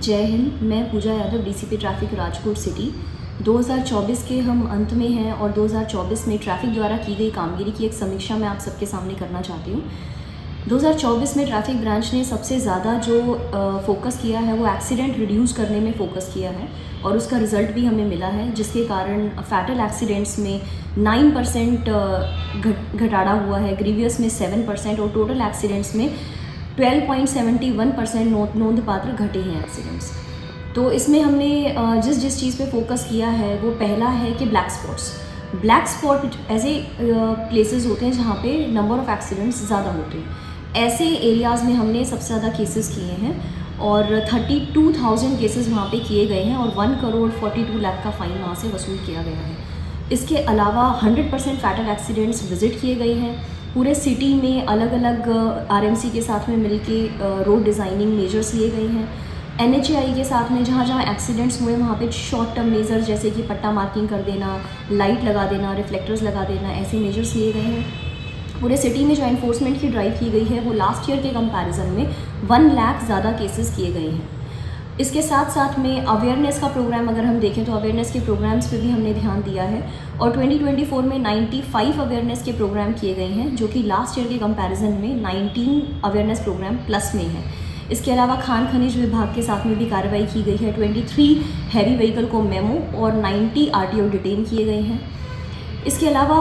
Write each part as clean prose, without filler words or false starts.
जय हिंद। मैं Pooja Yadav, DCP traffic Rajkot city. 2024 के हम अंत में हैं और 2024 में ट्रैफिक द्वारा की गई कामगिरी की एक समीक्षा मैं आप सबके सामने करना चाहती हूँ। 2024 में ट्रैफिक ब्रांच ने सबसे ज़्यादा जो फोकस किया है वो एक्सीडेंट रिड्यूस करने में फ़ोकस किया है और उसका रिज़ल्ट भी हमें मिला है, जिसके कारण फैटल एक्सीडेंट्स में 9% घटाड़ा हुआ है, ग्रीवियस में 7% और टोटल एक्सीडेंट्स में 12.71% नोंदपात्र घटे हैं एक्सीडेंट्स। तो इसमें हमने जिस चीज़ पे फोकस किया है वो पहला है कि ब्लैक स्पॉट ऐसे प्लेसेस होते हैं जहाँ पे नंबर ऑफ़ एक्सीडेंट्स ज़्यादा होते हैं। ऐसे एरियाज़ में हमने सबसे ज़्यादा केसेस किए हैं और 32,000 केसेस वहाँ पे किए गए हैं और 1,42,00,000 का फ़ाइन वहाँ से वसूल किया गया है। इसके अलावा 100% फैटल एक्सीडेंट्स विज़िट किए गए हैं। पूरे सिटी में अलग अलग आरएमसी के साथ में मिलके रोड डिज़ाइनिंग मेजर्स लिए गए हैं। एनएचएआई के साथ में जहाँ जहाँ एक्सीडेंट्स हुए वहाँ पे शॉर्ट टर्म मेजर्स जैसे कि पट्टा मार्किंग कर देना, लाइट लगा देना, रिफ्लेक्टर्स लगा देना, ऐसे मेजर्स लिए गए हैं। पूरे सिटी में जो एनफोर्समेंट की ड्राइव की गई है वो लास्ट ईयर के कंपैरिजन में 1 लाख ज़्यादा केसेस किए गए हैं। इसके साथ साथ में अवेयरनेस का प्रोग्राम अगर हम देखें तो अवेयरनेस के प्रोग्राम्स पे भी हमने ध्यान दिया है और 2024 में 95 अवेयरनेस के प्रोग्राम किए गए हैं, जो कि लास्ट ईयर के कंपैरिजन में 19 अवेयरनेस प्रोग्राम प्लस में है। इसके अलावा खान खनिज विभाग के साथ में भी कार्रवाई की गई है। 23 हैवी व्हीकल को मेमो और 90 आरटीओ डिटेन किए गए हैं। इसके अलावा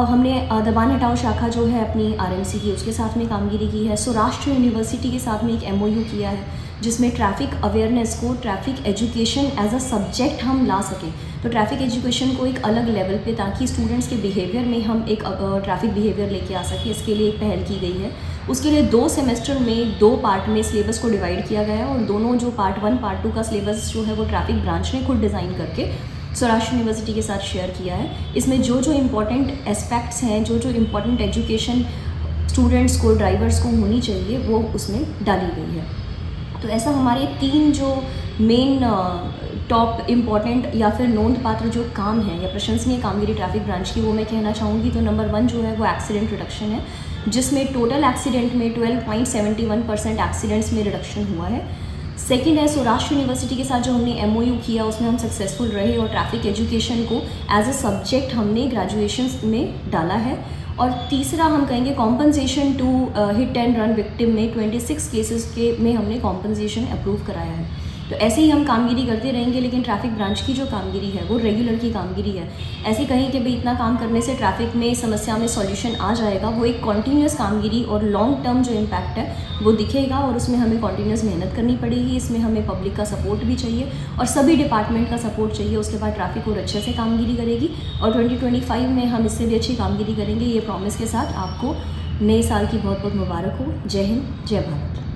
हमने दबान हटाओ शाखा जो है अपनी आरएमसी की, उसके साथ में कामगिरी की है। सौराष्ट्र यूनिवर्सिटी के साथ में एक एमओयू किया है जिसमें ट्रैफिक अवेयरनेस को traffic education as a subject हम ला सकें, तो ट्रैफिक एजुकेशन को एक अलग लेवल पे, ताकि स्टूडेंट्स के बिहेवियर में हम एक ट्रैफिक बिहेवियर लेके आ सकें, इसके लिए एक पहल की गई है। उसके लिए 2 सेमेस्टर में 2 पार्ट में सिलेबस को डिवाइड किया गया है और दोनों जो पार्ट 1 पार्ट 2 का सिलेबस जो है वो ट्रैफिक ब्रांच ने खुद डिज़ाइन करके सौराष्ट्र यूनिवर्सिटी के साथ शेयर किया है। इसमें जो इम्पॉर्टेंट एस्पेक्ट्स हैं, जो इम्पॉर्टेंट एजुकेशन स्टूडेंट्स को, ड्राइवर्स को होनी चाहिए, वो उसमें डाली गई है। तो ऐसा हमारे 3 जो मेन टॉप इम्पॉर्टेंट या फिर नोंदपात्र जो काम है या प्रशंसनीय कामगिरी ट्रैफिक ब्रांच की, वो मैं कहना चाहूँगी। तो नंबर 1 जो है वो एक्सीडेंट रिडक्शन है, जिसमें टोटल एक्सीडेंट में 12.71% एक्सीडेंट्स में रिडक्शन हुआ है। सेकेंड है सौराष्ट्र यूनिवर्सिटी के साथ जो हमने एमओयू किया, उसमें हम सक्सेसफुल रहे और ट्रैफिक एजुकेशन को एज अ सब्जेक्ट हमने ग्रेजुएशन में डाला है। और तीसरा हम कहेंगे compensation to hit and run victim में 26 केसेस के में हमने कॉम्पनसेशन अप्रूव कराया है। तो ऐसे ही हम कामगिरी करते रहेंगे, लेकिन ट्रैफिक ब्रांच की जो कामगिरी है वो रेगुलर की कामगिरी है। ऐसे कहीं कि भाई इतना काम करने से ट्रैफिक में समस्या में सॉल्यूशन आ जाएगा, वो एक कॉन्टीन्यूस कामगिरी और लॉन्ग टर्म जो इम्पैक्ट है वो दिखेगा और उसमें हमें कॉन्टीन्यूस मेहनत करनी पड़ेगी। इसमें हमें पब्लिक का सपोर्ट भी चाहिए और सभी डिपार्टमेंट का सपोर्ट चाहिए। उसके बाद ट्रैफिक और अच्छे से कामगिरी करेगी और 2025 में हम इससे भी अच्छी कामगिरी करेंगे, ये प्रॉमिस के साथ। आपको नए साल की बहुत बहुत मुबारक हो। जय हिंद, जय भारत।